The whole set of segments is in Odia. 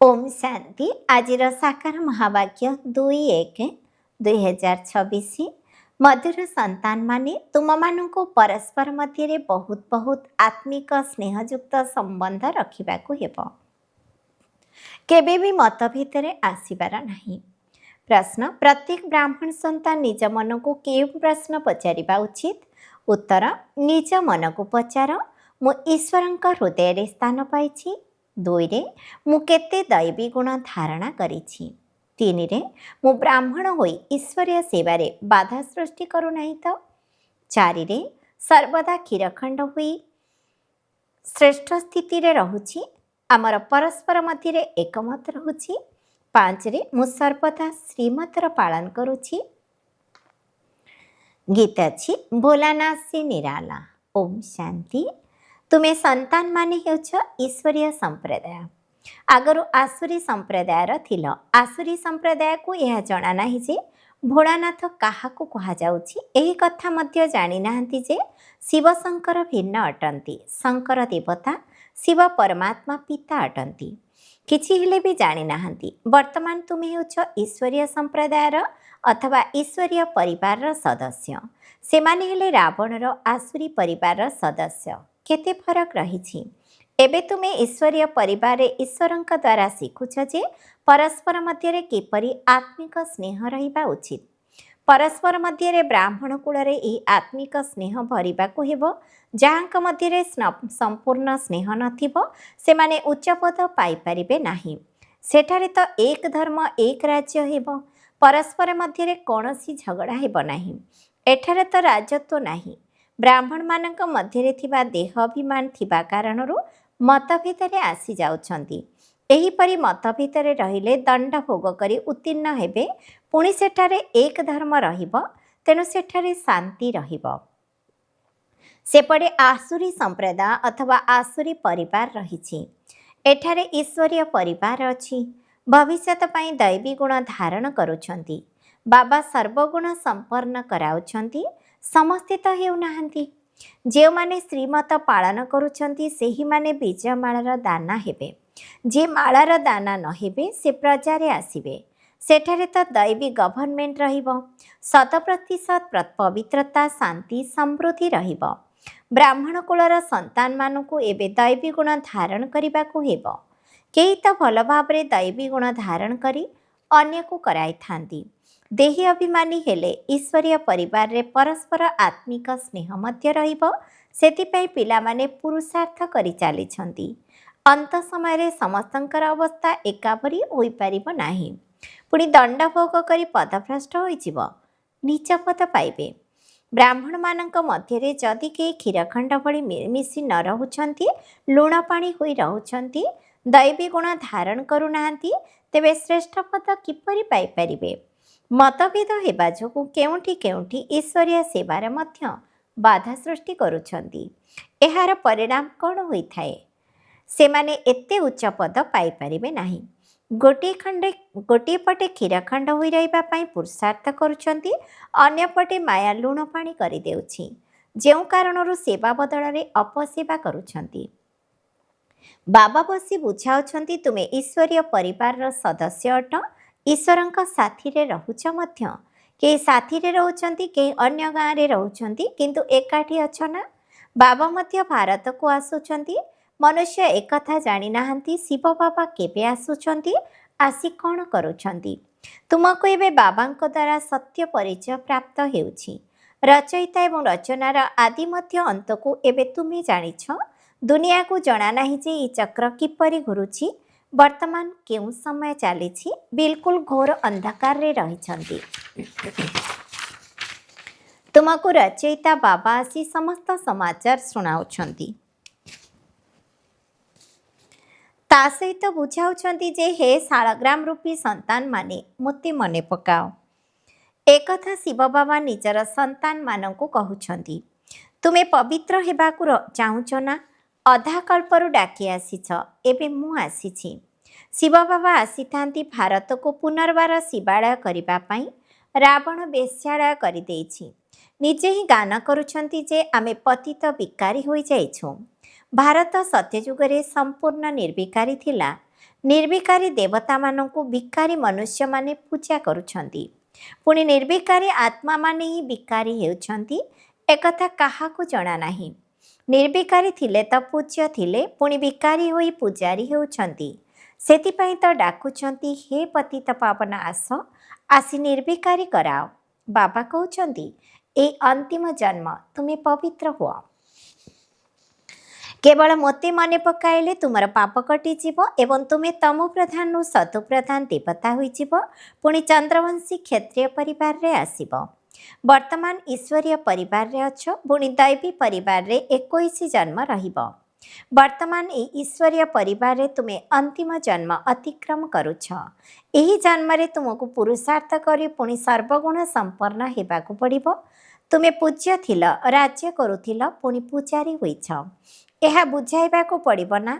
ओम शांति आजिर साकार महावाक्य 2-1-2026 मधुर संतान माने तुम मानू परस्पर मध्य बहुत बहुत आत्मिक स्नेहयुक्त संबंध रखिबाकु हेबो। केबे भी मत भितर आसीबार नहीं। प्रश्न प्रत्येक ब्राह्मण संतान निज मन को केउ प्रश्न पचारिबा उचित। उत्तर निज मन को पचार मु ईश्वरंक हृदय स्थान पाइछि। 2 मु केते दैवी गुण धारणा करिछि। 3 मु ब्राह्मण होई ईश्वरीय सेवारे बाधा सृष्टि करू नहीं तो। 4 सर्वदा क्षीरखंड होई श्रेष्ठ स्थिति रे रहुछि। आमर परस्पर मध्य एकमत रहुछि। 5 मु सर्वदा श्रीमतर पालन करुछि। गीत अछि भोलानाथ से निराला। ओम शांति। तुमे संतान माने हेउछ ईश्वरीय संप्रदाय। आगरु आसुरी संप्रदायर थिल। आसुरी संप्रदाय को यह जना नाही जे भोलानाथ काहाकू कहा जाउछि। एही कथा मध्य जानि नाहंती जे शिव शंकर भिन्न अटंती। शंकर देवता शिव परमात्मा पिता अटंती। किछि हेले भी जानि नाहंती। वर्तमान तुमे हेउछ ईश्वरीय संप्रदायर अथवा ईश्वरीय परिवार सदस्य। सेमाने हेले रावणर आसुरी परिवार सदस्य। केते फरक रही। एबे तुमे ईश्वरीय परिवार ईश्वरंक द्वारा शिखुछ जे परस्पर मध्य किपरि आत्मिक स्नेह रहिबा उचित। परस्पर मध्य ब्राह्मण कूल आत्मिक स्नेह भरिबाकु हेबो। जहाँक मध्य संपूर्ण स्नेह नथिबो सेमाने उच्च पद पाई परिबे नाही। सेठारे तो एक धर्म एक राज्य हेबो। परस्पर मध्य कौनसी झगड़ा हेबो नाही। एठारे तो राजत्व नाही। ब्राह्मण मानक मध्य थिबा देह अभिमान थिबा कारणरू मतभेद आसी जाउछंती। एहीपरि मतभेद रहिले दंड भोग करी उत्तीर्ण हेबे। पुणी सेठारे एक धर्म रहिबो। तेणु सेठारे शांति रहिबो। सेपटे आसुरी संप्रदाय अथवा आसुरी परिवार रहिछि। एठारे ईश्वरीय परिवार अछि। भविष्यत पई दैवी गुण धारण करुछंती। बाबा सर्वगुण संपन्न कराउछंती। समस्ते तो हेउ नाहंती। जे माने श्रीमत पालन करुछंती सेही माने बीजमाଳାର दाना हेबे। जे माଳାର दाना न हेबे से प्रजारे आसिबे। सेठारे तो दैवी गवर्नमेंट रहिबो। 100% पवित्रता शांति समृद्धि रहिबो। ब्राह्मण कुलर संतान मानकु एबे दैवी गुण धारण करिबाकु हेबो। केही तो भल भाबरे दैवी गुण धारण करी अन्य को कराई थांती। देही अभिमानी हेले ईश्वरीय परिवार रे परस्पर आत्मिक स्नेह मध्य रहिबो। सेतिपई पिलामाने पुरुषार्थ करि चालिछंती। अंत समय रे समस्तंकर अवस्था एकापरि होई परिबो नाही। पुणी दंड भोग करी पदभ्रष्ट होइजिबो। नीच पद पाइबे। ब्राह्मण मानक मध्य जदि के क्षीरखंड भली मिलमिशी न रहुछंती, लुण पानी होई रहुछंती, दैवी गुण धारण करू नाहंती, तेबे श्रेष्ठ पद किपरि पाई परिबे। मतभेद हेबा जोगु केउंठी केउंठी ईश्वरीय सेवार मध्य बाधा सृष्टि करुछंती। एहार परिणाम कौन होई थाए? सेमाने एते उच्च पद पाई परिबे नाही। गोटे पटे क्षीरखंड होई रहिबा पई पुरुषार्थ करुछंती, अन्य पटे माया लुण पानी करि देउछि। जेउ कारणरू सेवा बदଳରେ अपसेवा करुछंती। बाबा बसी बुझाउछंती तुमे ईश्वरीय परिवार सदस्य अट। ईश्वरंक साथी रे रहुछ मध्य। के साथी रे रहउछंती, के अन्य गाँ रे रहउछंती, किंतु एकाठी अछ ना। बाबा मध्य भारत को आसुछंती। मनुष्य एकथा जानि नाहंती शिव बाबा केबे आसुछंती, आसी कौन करुछंती। तुमको एबे बाबांक द्वारा सत्य परिचय प्राप्त हेउछि। रचयिता एवं रचनार आदि मध्य अंत को एबे तुमे जानिछ। दुनिया को जना नाही जे ई चक्र किपरि घुरुछि। वर्तमान केउ समय चली बिल्कुल घोर अंधकार रे रहिछंती। तुमको रचयिता बाबा आसी समस्त समाचार सुनाउछंती। ता सहित बुझाउछंती जे हे शाळग्राम रूपी संतान माने मोते मने पकाओ। एकथा शिव बाबा निजर संतान मानकु कहउछंती। तुमे पवित्र हेबाकु चाहुछ ना? अधा कल्परू डाकी आसीछ। एबे मु आसीछि। शिव बाबा आसी थांती भारत को पुनर्बार शिवालय करिबा पई। रावण बेश्यालय करि देइछि। निजे ही गान करुछंती जे आमे पतित विकारी होई जाइछु। भारत सत्ययुगरे संपूर्ण निर्विकारी थिला। ନିର୍ବିକାରୀ ଦେବତାମାନଙ୍କୁ ବିକାରୀ ମନୁଷ୍ୟମାନେ ପୂଜା କରୁଛନ୍ତି। ପୁଣି ନିର୍ବିକାରୀ ଆତ୍ମାମାନେ ହିଁ ବିକାରୀ ହେଉଛନ୍ତି, ଏକଥା କାହାକୁ ଜଣା ନାହିଁ। ନିର୍ବିକାରୀ ଥିଲେ ତ ପୂଜ୍ୟ ଥିଲେ, ପୁଣି ବିକାରୀ ହୋଇ ପୂଜାରୀ ହେଉଛନ୍ତି। ସେଥିପାଇଁ ତ ଡାକୁଛନ୍ତି, ହେ ପତିତ ପାବନ ଆସ, ଆସି ନିର୍ବିକାରୀ କରାଅ। ବାବା କହୁଛନ୍ତି, ଏଇ ଅନ୍ତିମ ଜନ୍ମ ତୁମେ ପବିତ୍ର ହୁଅ। କେବଳ ମୋତେ ମନେ ପକାଇଲେ ତୁମର ପାପ କଟିଯିବ ଏବଂ ତୁମେ ତମ ପ୍ରଧାନରୁ ସତୁ ପ୍ରଧାନ ଦେବତା ହୋଇଯିବ। ପୁଣି ଚନ୍ଦ୍ରବଂଶୀ କ୍ଷତ୍ରିୟ ପରିବାରରେ ଆସିବ। ବର୍ତ୍ତମାନ ଈଶ୍ୱରୀୟ ପରିବାରରେ ଅଛ, ପୁଣି ଦୈବୀ ପରିବାରରେ 21 ଜନ୍ମ ରହିବ। ବର୍ତ୍ତମାନ ଏହି ଈଶ୍ୱରୀୟ ପରିବାରରେ ତୁମେ ଅନ୍ତିମ ଜନ୍ମ ଅତିକ୍ରମ କରୁଛ। ଏହି ଜନ୍ମରେ ତୁମକୁ ପୁରୁଷାର୍ଥ କରି ପୁଣି ସର୍ବଗୁଣ ସମ୍ପନ୍ନ ହେବାକୁ ପଡ଼ିବ। ତୁମେ ପୂଜ୍ୟ ଥିଲ, ରାଜ୍ୟ କରୁଥିଲ, ପୁଣି ପୂଜାରୀ ହୋଇଛ। ଏହା ବୁଝାଇବାକୁ ପଡ଼ିବ ନା।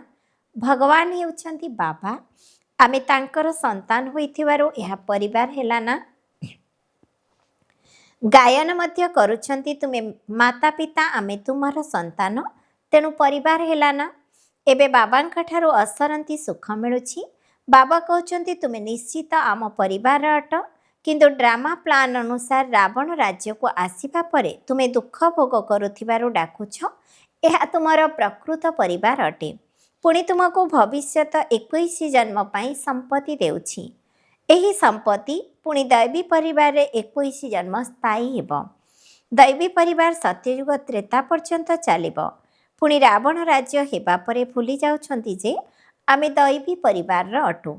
ଭଗବାନ ହେଉଛନ୍ତି ବାବା, ଆମେ ତାଙ୍କର ସନ୍ତାନ ହୋଇଥିବାରୁ ଏହା ପରିବାର ହେଲା ନା। ଗାୟନ ମଧ୍ୟ କରୁଛନ୍ତି, ତୁମେ ମାତା ପିତା, ଆମେ ତୁମର ସନ୍ତାନ, ତେଣୁ ପରିବାର ହେଲା ନା। ଏବେ ବାବାଙ୍କ ଠାରୁ ଅସରନ୍ତି ସୁଖ ମିଳୁଛି। ବାବା କହୁଛନ୍ତି, ତୁମେ ନିଶ୍ଚିତ ଆମ ପରିବାର ଅଟ, କିନ୍ତୁ ଡ୍ରାମା ପ୍ଲାନ୍ ଅନୁସାରେ ରାବଣ ରାଜ୍ୟକୁ ଆସିବା ପରେ ତୁମେ ଦୁଃଖ ଭୋଗ କରୁଥିବାରୁ ଡାକୁଛ। ଏହା ତୁମର ପ୍ରକୃତ ପରିବାର ଅଟେ। ପୁଣି ତୁମକୁ ଭବିଷ୍ୟତ 21 ଜନ୍ମ ପାଇଁ ସମ୍ପତ୍ତି ଦେଉଛି। ଏହି ସମ୍ପତ୍ତି ପୁଣି ଦୈବୀ ପରିବାରରେ 21 ଜନ୍ମ ସ୍ଥାୟୀ ହେବ। ଦୈବୀ ପରିବାର ସତ୍ୟଯୁଗ ତ୍ରେତା ପର୍ଯ୍ୟନ୍ତ ଚାଲିବ। ପୁଣି ରାବଣ ରାଜ୍ୟ ହେବା ପରେ ଭୁଲି ଯାଉଛନ୍ତି ଯେ ଆମେ ଦୈବୀ ପରିବାରର ଅଟୁ।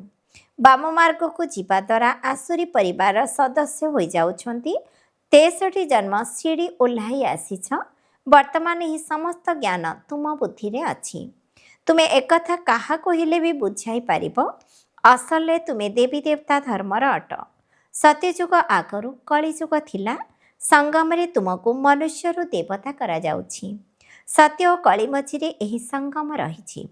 ବାମ ମାର୍ଗକୁ ଯିବା ଦ୍ୱାରା ଆସୁରୀ ପରିବାରର ସଦସ୍ୟ ହୋଇଯାଉଛନ୍ତି। 63 ଜନ୍ମ ସିଡ଼ି ଓହ୍ଲାଇ ଆସିଛ। ବର୍ତ୍ତମାନ ଏହି ସମସ୍ତ ଜ୍ଞାନ ତୁମ ବୁଦ୍ଧିରେ ଅଛି। ତୁମେ ଏକଥା କାହାକୁ ହେଲେ ବି ବୁଝାଇ ପାରିବ। ଅସଲରେ ତୁମେ ଦେବୀ ଦେବତା ଧର୍ମର ଅଟ। ସତ୍ୟଯୁଗ ଆଗରୁ କଳିଯୁଗ ଥିଲା। ସଙ୍ଗମରେ ତୁମକୁ ମନୁଷ୍ୟରୁ ଦେବତା କରାଯାଉଛି। ସତ୍ୟ ଓ କଳି ମଝିରେ ଏହି ସଙ୍ଗମ ରହିଛି।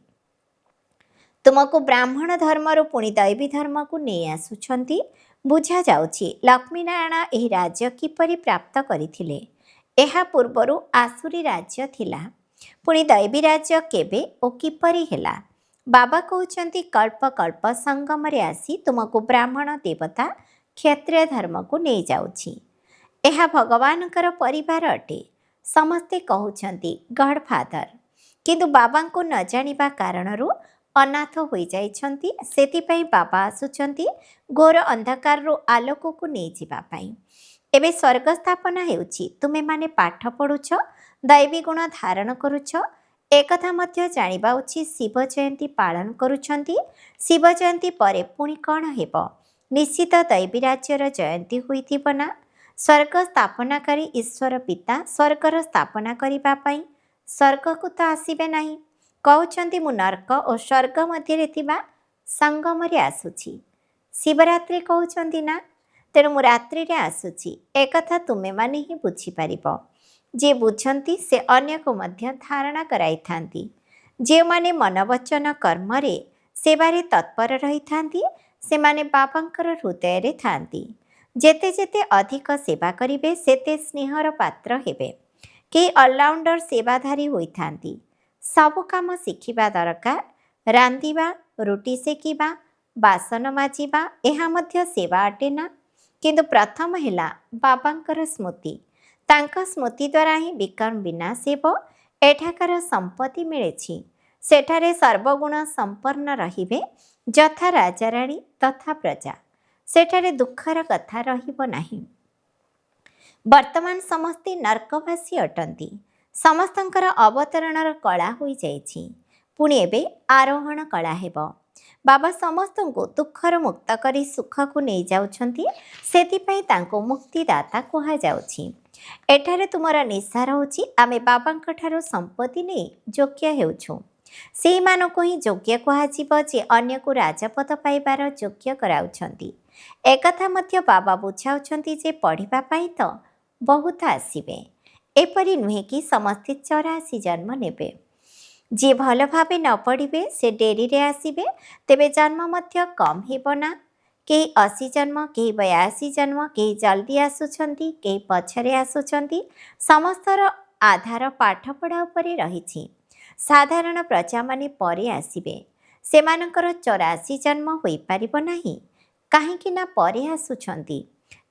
ତୁମକୁ ବ୍ରାହ୍ମଣ ଧର୍ମରୁ ପୁଣି ଦୈବୀ ଧର୍ମକୁ ନେଇ ଆସୁଛନ୍ତି। ବୁଝାଯାଉଛି ଲକ୍ଷ୍ମୀନାରାୟଣ ଏହି ରାଜ୍ୟ କିପରି ପ୍ରାପ୍ତ କରିଥିଲେ। ଏହା ପୂର୍ବରୁ ଆସୁରୀ ରାଜ୍ୟ ଥିଲା। ପୁଣି ଦୈବୀ ରାଜ୍ୟ କେବେ ଓ କିପରି ହେଲା। ବାବା କହୁଛନ୍ତି, କଳ୍ପ କଳ୍ପ ସଙ୍ଗମରେ ଆସି ତୁମକୁ ବ୍ରାହ୍ମଣ ଦେବତା କ୍ଷତ୍ରିୟ ଧର୍ମକୁ ନେଇଯାଉଛି। ଏହା ଭଗବାନଙ୍କର ପରିବାର ଅଟେ। ସମସ୍ତେ କହୁଛନ୍ତି ଗଡ୍ ଫାଦର, କିନ୍ତୁ ବାବାଙ୍କୁ ନ ଜାଣିବା କାରଣରୁ ଅନାଥ ହୋଇଯାଇଛନ୍ତି। ସେଥିପାଇଁ ବାବା ଆସୁଛନ୍ତି ଘୋର ଅନ୍ଧକାରରୁ ଆଲୋକକୁ ନେଇଯିବା ପାଇଁ। ଏବେ ସ୍ୱର୍ଗ ସ୍ଥାପନା ହେଉଛି। ତୁମେମାନେ ପାଠ ପଢ଼ୁଛ, ଦୈବୀ ଗୁଣ ଧାରଣ କରୁଛ। ଏକଥା ମଧ୍ୟ ଜାଣିବା ଉଚିତ, ଶିବ ଜୟନ୍ତୀ ପାଳନ କରୁଛନ୍ତି। ଶିବ ଜୟନ୍ତୀ ପରେ ପୁଣି କ'ଣ ହେବ? ନିଶ୍ଚିତ ଦୈବୀ ରାଜ୍ୟର ଜୟନ୍ତୀ ହୋଇଥିବ ନା। ସ୍ୱର୍ଗ ସ୍ଥାପନାକାରୀ ଈଶ୍ୱର ପିତା ସ୍ୱର୍ଗର ସ୍ଥାପନା କରିବା ପାଇଁ ସ୍ୱର୍ଗକୁ ତ ଆସିବେ ନାହିଁ। କହୁଛନ୍ତି, ମୁଁ ନର୍କ ଓ ସ୍ୱର୍ଗ ମଧ୍ୟରେ ଥିବା ସଙ୍ଗମରେ ଆସୁଛି। ଶିବରାତ୍ରି କହୁଛନ୍ତି ନା, ତେଣୁ ମୁଁ ରାତ୍ରିରେ ଆସୁଛି। ଏକଥା ତୁମେମାନେ ହିଁ ବୁଝିପାରିବ। ଯିଏ ବୁଝନ୍ତି ସେ ଅନ୍ୟକୁ ମଧ୍ୟ ଧାରଣା କରାଇଥାନ୍ତି। ଯେଉଁମାନେ ମନୋବଚନ କର୍ମରେ ସେବାରେ ତତ୍ପର ରହିଥାନ୍ତି, ସେମାନେ ବାବାଙ୍କର ହୃଦୟରେ ଥାନ୍ତି। ଯେତେ ଯେତେ ଅଧିକ ସେବା କରିବେ, ସେତେ ସ୍ନେହର ପାତ୍ର ହେବେ। କେହି ଅଲରାଉଣ୍ଡର ସେବାଧାରୀ ହୋଇଥାନ୍ତି। ସବୁ କାମ ଶିଖିବା ଦରକାର। ରାନ୍ଧିବା, ରୁଟି ସେକିବା, ବାସନ ମାଜିବା, ଏହା ମଧ୍ୟ ସେବା ଅଟେ ନା। କିନ୍ତୁ ପ୍ରଥମ ହେଲା ବାବାଙ୍କର ସ୍ମୃତି। ତାଙ୍କ ସ୍ମୃତି ଦ୍ୱାରା ହିଁ ବିକର୍ମ ବିନାଶ ହେବ। ଏଠାକାର ସମ୍ପତ୍ତି ମିଳିଛି। ସେଠାରେ ସର୍ବଗୁଣ ସମ୍ପନ୍ନ ରହିବେ, ଯଥା ରାଜାରାଣୀ ତଥା ପ୍ରଜା। ସେଠାରେ ଦୁଃଖର କଥା ରହିବ ନାହିଁ। ବର୍ତ୍ତମାନ ସମସ୍ତେ ନର୍କବାସୀ ଅଟନ୍ତି। ସମସ୍ତଙ୍କର ଅବତରଣର କଳା ହୋଇଯାଇଛି। ପୁଣି ଏବେ ଆରୋହଣ କଳା ହେବ। ବାବା ସମସ୍ତଙ୍କୁ ଦୁଃଖରୁ ମୁକ୍ତ କରି ସୁଖକୁ ନେଇଯାଉଛନ୍ତି। ସେଥିପାଇଁ ତାଙ୍କୁ ମୁକ୍ତିଦାତା କୁହାଯାଉଛି। ଏଠାରେ ତୁମର ନିଶା ରହୁଛି। ଆମେ ବାବାଙ୍କ ଠାରୁ ସମ୍ପତ୍ତି ନେଇ ଯୋଗ୍ୟ ହେଉଛୁ। ସେହିମାନଙ୍କୁ ହିଁ ଯୋଗ୍ୟ କୁହାଯିବ ଯେ ଅନ୍ୟକୁ ରାଜପଦ ପାଇବାର ଯୋଗ୍ୟ କରାଉଛନ୍ତି। ଏକଥା ମଧ୍ୟ ବାବା ବୁଝାଉଛନ୍ତି ଯେ ପଢ଼ିବା ପାଇଁ ତ ବହୁତ ଆସିବେ। ଏପରି ନୁହେଁ କି ସମସ୍ତେ 84 ଜନ୍ମ ନେବେ। ଯିଏ ଭଲ ଭାବେ ନ ପଢ଼ିବେ ସେ ଡେରିରେ ଆସିବେ, ତେବେ ଜନ୍ମ ମଧ୍ୟ କମ୍ ହେବ ନା। କେହି 80 ଜନ୍ମ, କେହି 82 ଜନ୍ମ, କେହି ଜଲ୍ଦି ଆସୁଛନ୍ତି, କେହି ପଛରେ ଆସୁଛନ୍ତି। ସମସ୍ତର ଆଧାର ପାଠପଢ଼ା ଉପରେ ରହିଛି। ସାଧାରଣ ପ୍ରଜାମାନେ ପରେ ଆସିବେ। ସେମାନଙ୍କର 84 ଜନ୍ମ ହୋଇପାରିବ ନାହିଁ, କାହିଁକି ନା ପରେ ଆସୁଛନ୍ତି।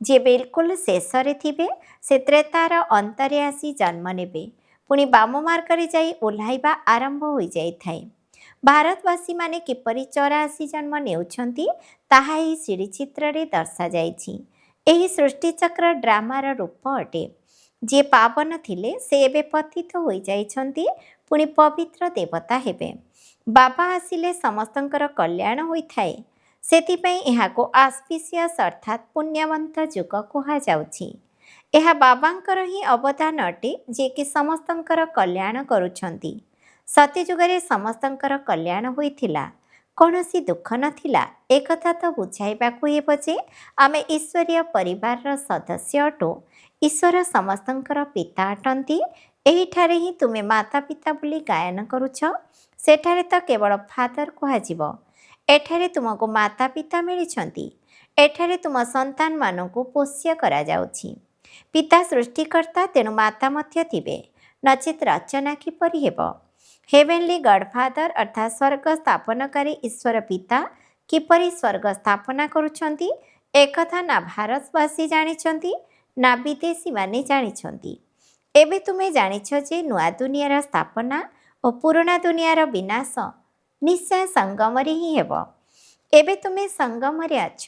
ଯିଏ ବିଲକୁଲ ଶେଷରେ ଥିବେ ସେ ତ୍ରେତାର ଅନ୍ତରେ ଆସି ଜନ୍ମ ନେବେ, ପୁଣି ବାମ ମାର୍ଗରେ ଯାଇ ଓହ୍ଲାଇବା ଆରମ୍ଭ ହୋଇଯାଇଥାଏ। ଭାରତବାସୀମାନେ କିପରି 84 ଜନ୍ମ ନେଉଛନ୍ତି ତାହା ଏହି ଶ୍ରୀଚିତ୍ରରେ ଦର୍ଶାଯାଇଛି। ଏହି ସୃଷ୍ଟିଚକ୍ର ଡ୍ରାମାର ରୂପ ଅଟେ। ଯିଏ ପାବନ ଥିଲେ ସେ ଏବେ ପତିତ ହୋଇଯାଇଛନ୍ତି, ପୁଣି ପବିତ୍ର ଦେବତା ହେବେ। ବାବା ଆସିଲେ ସମସ୍ତଙ୍କର କଲ୍ୟାଣ ହୋଇଥାଏ। ସେଥିପାଇଁ ଏହାକୁ ଆସ୍ପିସିୟସ୍ ଅର୍ଥାତ୍ ପୁଣ୍ୟବନ୍ତ ଯୁଗ କୁହାଯାଉଛି। ଏହା ବାବାଙ୍କର ହିଁ ଅବଦାନ ଅଟେ, ଯିଏକି ସମସ୍ତଙ୍କର କଲ୍ୟାଣ କରୁଛନ୍ତି। ସତ୍ୟଯୁଗରେ ସମସ୍ତଙ୍କର କଲ୍ୟାଣ ହୋଇଥିଲା, କୌଣସି ଦୁଃଖ ନଥିଲା। ଏକଥା ତ ବୁଝାଇବାକୁ ହେବ ଯେ ଆମେ ଈଶ୍ୱରୀୟ ପରିବାରର ସଦସ୍ୟ ଅଟୁ। ଈଶ୍ୱର ସମସ୍ତଙ୍କର ପିତା ଅଟନ୍ତି। ଏହିଠାରେ ହିଁ ତୁମେ ମାତା ପିତା ବୋଲି ଗାୟନ କରୁଛ, ସେଠାରେ ତ କେବଳ ଫାଦର କୁହାଯିବ। ଏଠାରେ ତୁମକୁ ମାତା ପିତା ମିଳିଛନ୍ତି। ଏଠାରେ ତୁମ ସନ୍ତାନମାନଙ୍କୁ ପୋଷ୍ୟ କରାଯାଉଛି। ପିତା ସୃଷ୍ଟିକର୍ତ୍ତା, ତେଣୁ ମାତା ମଧ୍ୟ ଥିବେ, ନଚେତ୍ ରଚନା କିପରି ହେବ? ହେଭେନଲି ଗଡ଼ଫାଦର ଅର୍ଥାତ୍ ସ୍ୱର୍ଗ ସ୍ଥାପନକାରୀ ଈଶ୍ୱର ପିତା କିପରି ସ୍ୱର୍ଗ ସ୍ଥାପନା କରୁଛନ୍ତି, ଏକଥା ନା ଭାରତବାସୀ ଜାଣିଛନ୍ତି ନା ବିଦେଶୀମାନେ ଜାଣିଛନ୍ତି। ଏବେ ତୁମେ ଜାଣିଛ ଯେ ନୂଆ ଦୁନିଆର ସ୍ଥାପନା ଓ ପୁରୁଣା ଦୁନିଆର ବିନାଶ ନିଶ୍ଚୟ ସଙ୍ଗମରେ ହିଁ ହେବ। ଏବେ ତୁମେ ସଙ୍ଗମରେ ଅଛ।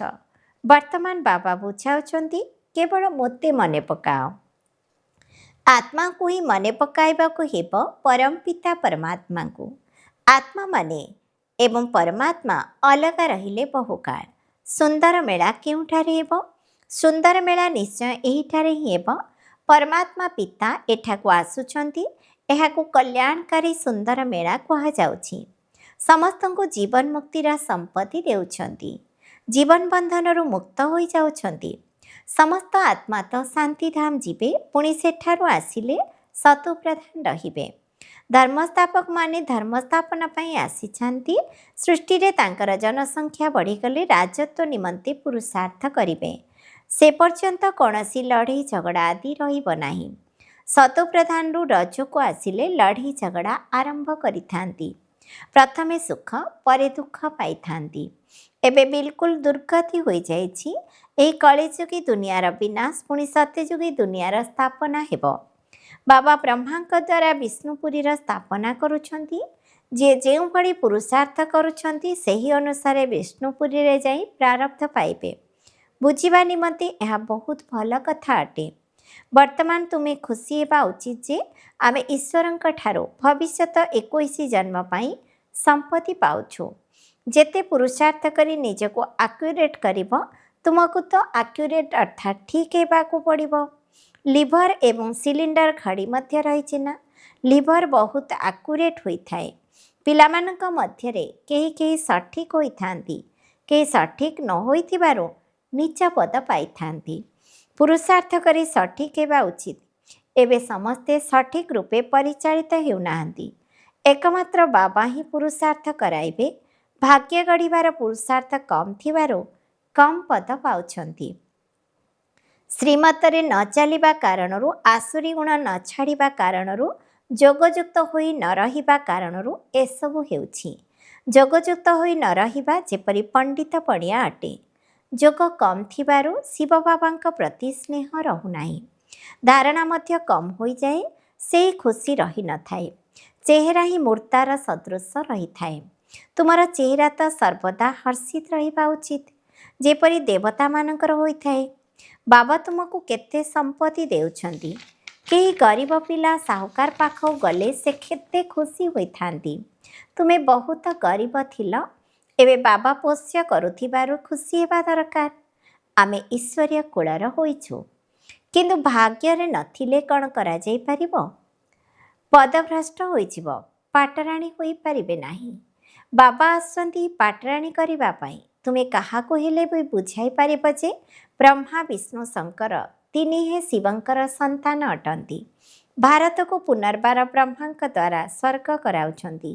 ବର୍ତ୍ତମାନ ବାବା ବୁଝାଉଛନ୍ତି, କେବଳ ମୋତେ ମନେ ପକାଅ। ଆତ୍ମାକୁ ହିଁ ମନେ ପକାଇବାକୁ ହେବ, ପରମ ପିତା ପରମାତ୍ମାଙ୍କୁ। ଆତ୍ମା ମନେ ଏବଂ ପରମାତ୍ମା ଅଲଗା ରହିଲେ ବହୁକାଳ। ସୁନ୍ଦର ମେଳା କେଉଁଠାରେ ହେବ? ସୁନ୍ଦର ମେଳା ନିଶ୍ଚୟ ଏହିଠାରେ ହିଁ ହେବ। ପରମାତ୍ମା ପିତା ଏଠାକୁ ଆସୁଛନ୍ତି। ଏହାକୁ କଲ୍ୟାଣକାରୀ ସୁନ୍ଦର ମେଳା କୁହାଯାଉଛି। ସମସ୍ତଙ୍କୁ ଜୀବନ ମୁକ୍ତିର ସମ୍ପତ୍ତି ଦେଉଛନ୍ତି। ଜୀବନ ବନ୍ଧନରୁ ମୁକ୍ତ ହୋଇଯାଉଛନ୍ତି। ସମସ୍ତ ଆତ୍ମା ତ ଶାନ୍ତିଧାମ ଯିବେ, ପୁଣି ସେଠାରୁ ଆସିଲେ ଶତୁପ୍ରଧାନ ରହିବେ। ଧର୍ମସ୍ଥାପକମାନେ ଧର୍ମ ସ୍ଥାପନ ପାଇଁ ଆସିଛନ୍ତି। ସୃଷ୍ଟିରେ ତାଙ୍କର ଜନସଂଖ୍ୟା ବଢ଼ିଗଲେ ରାଜତ୍ୱ ନିମନ୍ତେ ପୁରୁଷାର୍ଥ କରିବେ। ସେ ପର୍ଯ୍ୟନ୍ତ କୌଣସି ଲଢ଼େଇ ଝଗଡ଼ା ଆଦି ରହିବ ନାହିଁ। ଶତୁପ୍ରଧାନରୁ ରଜକୁ ଆସିଲେ ଲଢ଼େଇ ଝଗଡ଼ା ଆରମ୍ଭ କରିଥାନ୍ତି। ପ୍ରଥମେ ସୁଖ ପରେ ଦୁଃଖ ପାଇଥାନ୍ତି। ଏବେ ବିଲକୁଲ ଦୁର୍ଗତି ହୋଇଯାଇଛି। ଏହି କଳିଯୁଗୀ ଦୁନିଆର ବିନାଶ, ପୁଣି ସତ୍ୟଯୁଗୀ ଦୁନିଆର ସ୍ଥାପନା ହେବ। ବାବା ବ୍ରହ୍ମାଙ୍କ ଦ୍ୱାରା ବିଷ୍ଣୁପୁରୀର ସ୍ଥାପନା କରୁଛନ୍ତି। ଯିଏ ଯେଉଁଭଳି ପୁରୁଷାର୍ଥ କରୁଛନ୍ତି ସେହି ଅନୁସାରେ ବିଷ୍ଣୁପୁରୀରେ ଯାଇ ପ୍ରାରବ୍ଧ ପାଇବେ। ବୁଝିବା ନିମନ୍ତେ ଏହା ବହୁତ ଭଲ କଥା ଅଟେ। ବର୍ତ୍ତମାନ ତୁମେ ଖୁସି ହେବା ଉଚିତ ଯେ ଆମେ ଈଶ୍ୱରଙ୍କ ଠାରୁ ଭବିଷ୍ୟତ 21 ଜନ୍ମ ପାଇଁ ସମ୍ପତ୍ତି ପାଉଛୁ। ଯେତେ ପୁରୁଷାର୍ଥ କରି ନିଜକୁ ଆକ୍ୟୁରେଟ୍ କରିବ, ତୁମକୁ ତ ଆକ୍ୟୁରେଟ୍ ଅର୍ଥାତ୍ ଠିକ୍ ହେବାକୁ ପଡ଼ିବ। ଲିଭର ଏବଂ ସିଲିଣ୍ଡର ଘଡ଼ି ମଧ୍ୟ ରହିଛି ନା। ଲିଭର ବହୁତ ଆକ୍ୟୁରେଟ୍ ହୋଇଥାଏ। ପିଲାମାନଙ୍କ ମଧ୍ୟରେ କେହି କେହି ସଠିକ୍ ହୋଇଥାନ୍ତି, କେହି ସଠିକ୍ ନ ହୋଇଥିବାରୁ ନିଚ ପଦ ପାଇଥାନ୍ତି। ପୁରୁଷାର୍ଥ କରି ସଠିକ୍ ହେବା ଉଚିତ। ଏବେ ସମସ୍ତେ ସଠିକ୍ ରୂପେ ପରିଚାଳିତ ହେଉନାହାନ୍ତି। ଏକମାତ୍ର ବାବା ହିଁ ପୁରୁଷାର୍ଥ କରାଇବେ। ଭାଗ୍ୟ ଗଢ଼ିବାର ପୁରୁଷାର୍ଥ କମ୍ ଥିବାରୁ କମ୍ ପଦ ପାଉଛନ୍ତି। ଶ୍ରୀମତରେ ନ ଚାଲିବା କାରଣରୁ, ଆସୁରୀ ଗୁଣ ନ ଛାଡ଼ିବା କାରଣରୁ, ଯୋଗଯୁକ୍ତ ହୋଇ ନ ରହିବା କାରଣରୁ ଏସବୁ ହେଉଛି। ଯୋଗଯୁକ୍ତ ହୋଇ ନ ରହିବା ଯେପରି ପଣ୍ଡିତ ପଣିଆ ଅଟେ। ଯୋଗ କମ୍ ଥିବାରୁ ଶିବ ବାବାଙ୍କ ପ୍ରତି ସ୍ନେହ ରହୁନାହିଁ। ଧାରଣା ମଧ୍ୟ କମ୍ ହୋଇଯାଏ। ସେହି ଖୁସି ରହିନଥାଏ। ଚେହେରା ହିଁ ମୂର୍ତ୍ତାର ସଦୃଶ ରହିଥାଏ। ତୁମର ଚେହେରା ତ ସର୍ବଦା ହର୍ଷିତ ରହିବା ଉଚିତ, ଯେପରି ଦେବତାମାନଙ୍କର ହୋଇଥାଏ। ବାବା ତୁମକୁ କେତେ ସମ୍ପତ୍ତି ଦେଉଛନ୍ତି। କେହି ଗରିବ ପିଲା ସାହୁକାର ପାଖକୁ ଗଲେ ସେ କେତେ ଖୁସି ହୋଇଥାନ୍ତି। ତୁମେ ବହୁତ ଗରିବ ଥିଲ, ଏବେ ବାବା ପୋଷ୍ୟ କରୁଥିବାରୁ ଖୁସି ହେବା ଦରକାର। ଆମେ ଈଶ୍ୱରୀୟ କୁଳର ହୋଇଛୁ, କିନ୍ତୁ ଭାଗ୍ୟରେ ନଥିଲେ କ'ଣ କରାଯାଇପାରିବ? ପଦଭ୍ରଷ୍ଟ ହୋଇଯିବ, ପାଟରାଣୀ ହୋଇପାରିବେ ନାହିଁ। ବାବା ଆସୁଛନ୍ତି ପାଟରାଣୀ କରିବା ପାଇଁ। ତୁମେ କାହାକୁ ହେଲେ ବି ବୁଝାଇ ପାରିବ ଯେ ବ୍ରହ୍ମା ବିଷ୍ଣୁ ଶଙ୍କର ତିନିହେଁ ଶିବଙ୍କର ସନ୍ତାନ ଅଟନ୍ତି। ଭାରତକୁ ପୁନର୍ବାର ବ୍ରହ୍ମାଙ୍କ ଦ୍ୱାରା ସ୍ୱର୍ଗ କରାଉଛନ୍ତି।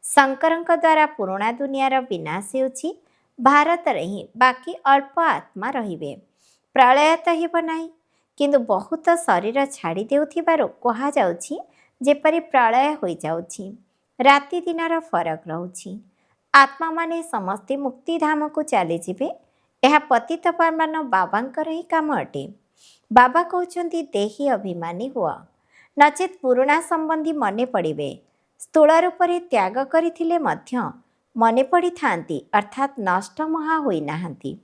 ଶଙ୍କରଙ୍କ ଦ୍ୱାରା ପୁରୁଣା ଦୁନିଆର ବିନାଶ ହେଉଛି। ଭାରତରେ ହିଁ ବାକି ଅଳ୍ପ ଆତ୍ମା ରହିବେ। ପ୍ରଳୟ ତ ହେବ ନାହିଁ, କିନ୍ତୁ ବହୁତ ଶରୀର ଛାଡ଼ି ଦେଉଥିବାରୁ କୁହାଯାଉଛି ଯେପରି ପ୍ରଳୟ ହୋଇଯାଉଛି। ରାତି ଦିନର ଫରକ ରହୁଛି। आत्मा समस्ते मुक्तिधाम को चलीजे। यह पतितपावन बाबांकर ही काम अटे। बाबा कहते देही अभिमानी हुआ, नचेत पुराणा संबंधी मने पड़े। स्थूल रूप से त्याग करथिले मध्य मने पड़ी थांती, अर्थात नष्ट महा होई नाहंती।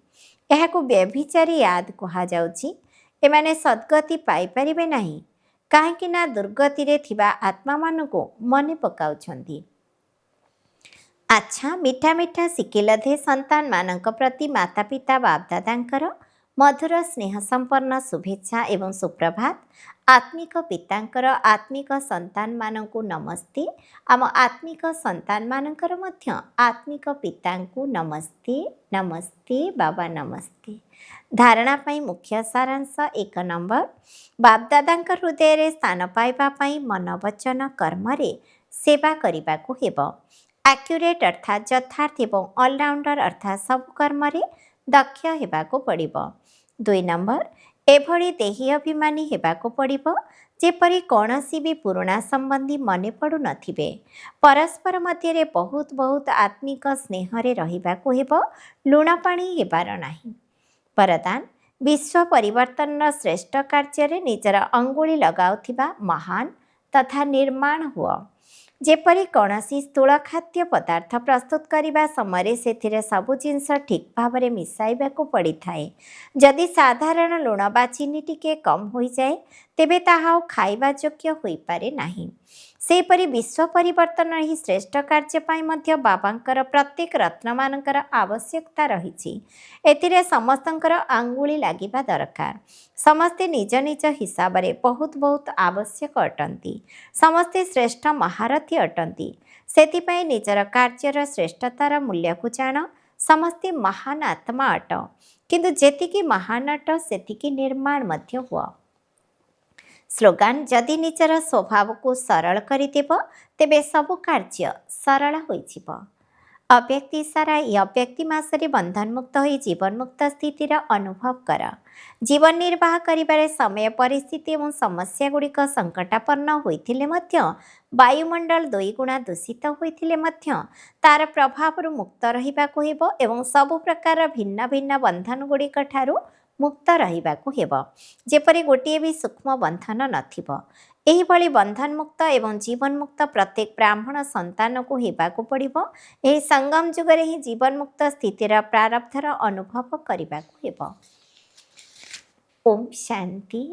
एहाकु व्यभिचारी याद कहा जाउची। एमाने सद्गति पाई परिबे नाही, काहेकि ना दुर्गति रे थिबा आत्मा मानको मने पकाउछंती। अच्छा, मीठा मीठा शिकिलधे संतान मानक प्रति माता पिता बापदादांकर मधुर स्नेह संपन्न शुभेच्छा एवं सुप्रभात। आत्मिक पितांकर आत्मिक संतान मानकु नमस्ते। आम आत्मिक संतान मानकर मध्य आत्मिक पितांकु नमस्ते। नमस्ते बाबा, नमस्ते। धारणा पाई मुख्य सारांश 1 नंबर, बापदादांकर हृदय रे स्थान पाइबा पाई मन वचन कर्म रे सेवा करिबा को हेबो। एक्यूरेट अर्थात यथार्थ एवं ऑलराउंडर अर्थात सब कर्म रे दक्ष हेबाको पड़िबो। 2 नंबर, एभली देही अभिमानी हेबाको पड़िबो जेपरि कौनसी भी पुराणा संबंधी मने पड़ु नथिबे। परस्पर मध्य रे बहुत बहुत आत्मिक स्नेह रे रहिबाको हेबो, लुण पानी हेबार नाही। वरदान, विश्व परिवर्तन श्रेष्ठ कार्य रे निजर अंगुली लगाउथिबा महान तथा निर्माण हुआ। जेपरि कौनसी स्थूल खाद्य पदार्थ प्रस्तुत करने समय से सबु जिनस ठीक भाव में मिसाइबा को पड़ी थाए। जदि साधारण लुण बा चीनी टिके कम हो जाए तेबे ताहा खाइबा योग्य होई पारे नाही। सेपरि विश्व परिवर्तन ही श्रेष्ठ कार्य पाई मध्य बाबांकर प्रत्येक रत्न मानकर आवश्यकता रही। एतिरे समस्तंकर आंगुली लागिबा दरकार। समस्ते निज निज हिसाब से बहुत बहुत आवश्यक अटंती। समस्ते श्रेष्ठ महारथी अटंती। सेतिपाई निजर कार्यर श्रेष्ठतार मूल्य को जान। समस्ते महान आत्मा अट, किंतु जेतिकी महान अट सेतिकी निर्माण मध्य हुआ। स्लोगान, जदि निजर स्वभाव को सरल करिदेब तेबे सबु कार्य सरल होइजिब। अव्यक्ति सारा ये अव्यक्ति मासरे बंधन मुक्त हो जीवन मुक्त स्थितिर अनुभव कर। जीवन निर्वाह करिबारे समय परिस्थिति और समस्या गुड़िक संकटापन्न होइथिले मध्य वायुमंडल 2 गुणा दूषित होइथिले मध्य तार प्रभाव मुक्त रहिबाको हेबो एवं सबु प्रकार भिन्न भिन्न बंधन गुड़िक ठारू मुक्त रहिबाको हेबो। जेपरि गोटिए भी सूक्ष्म बंधन नथिबो। एहिभଳି बंधन मुक्त एवं जीवन मुक्त प्रत्येक ब्राह्मण संतान को हेबाको पड़िबो। एही संगम जुगरे ही जीवन मुक्त स्थितिर प्रारब्धर अनुभव करिबाको हेबो। ओम शांति।